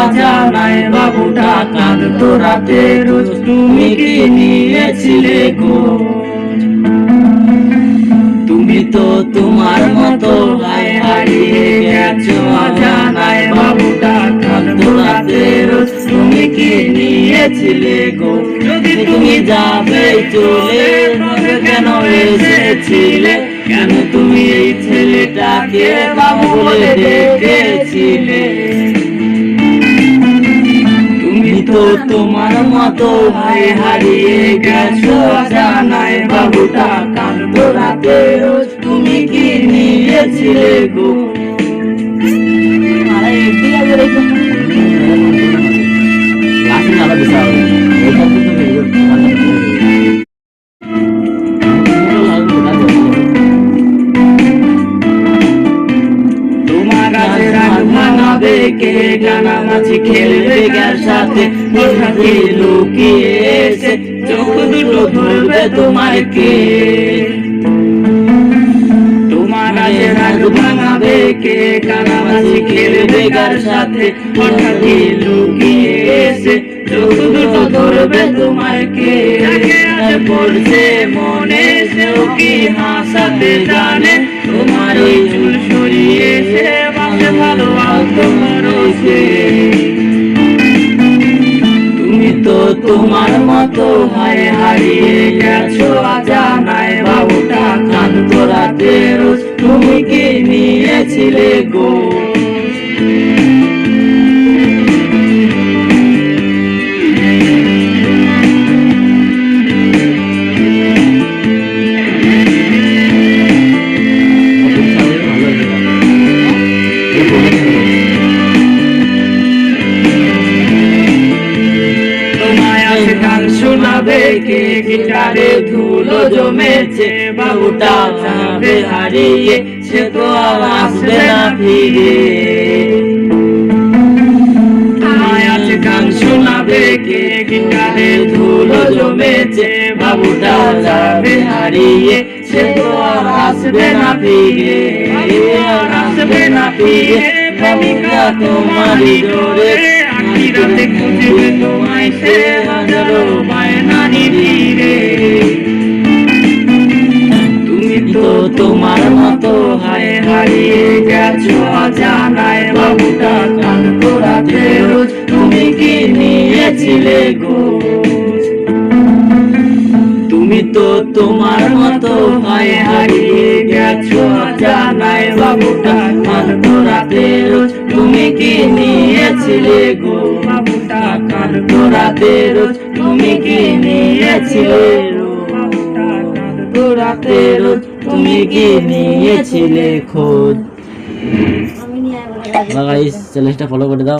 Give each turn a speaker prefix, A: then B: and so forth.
A: অজানায় বাবুটা কাঁদতো রাতে রোজ, তুমি কি নিয়েছিলে গো? তুমি তো তোমার মতো হায় হারিয়ে গেছো অজানায় বাবুটা কাঁদতো রাতে রোজ, তুমি কি নিয়েছিলে গো? যদি তুমি যাবে চলে তবে কেন এসেছিলে? কেন তুমি এই ছেলেটাকে বাবু বলে ডেকেছিলে? তুমি তো তোমার মতো হায় হারিয়ে গেছো অজানায় বাবুটা কাঁদতো রাতে রোজ, তুমি কি নিয়েছিলে গো? ভাঙাবে কে? গানামাছি খেলবে গার সাথে, কোথাকে লুকিয়ে এসে চোখ দুটো ধরবে তোমায় কে? তোমার আজ রাগ ভাঙাবে কে? গানামাছি খেলবে গার সাথে, কোথাকে লুকিয়ে এসে চোখ দুটো ধরবে তোমায় কে? পড়ছে মনে সেও কি হাসাতে জানে? তোমার ওই চুল সরিয়ে সে বাসে ভালো আলতো খরচে। তুমি তো তোমার মতো হায় হারিয়ে গেছো অজানায় বাবুটা কাঁদতো রাতে রোজ, তুমি কি নিয়েছিলে গো? গান শোনাবে কে? গিটারে ধুলো জমেছে, বাবুটা যাবে হারিয়ে, সে তো আর আসবে না ফিরে। গান শোনাবে কে? গিটারে ধুলো জমেছে, বাবুটা যাবে হারিয়ে, সে তো আর আসবে না ফিরে, আর আসবে না ফিরে। প্রেমিকা তোমারই জোরে আখিরাতে খুঁজবে তোমায় সে হাজারো বায়নানি ফিরে। তুমি তো তোমার মতো হায় হারিয়ে গেছো অজানায় বাবুটা কাঁদতো রাতে রোজ, তুমি কি নিয়েছিলে গো? তুমি তো তোমার মতো হায় হারিয়ে গেছো অজানায় বাবুটা কাঁদতো রাতে রোজ, তুমি কি নিয়েছিলে গো? বাবুটা কাঁদতো রাতে রোজ, তুমি কি নিয়েছিলে গো? বাবুটা কাঁদতো রাতে রোজ, তুমি কি নিয়েছিলে খোঁজ? গাইস চ্যানেলটা ফলো করে দাও।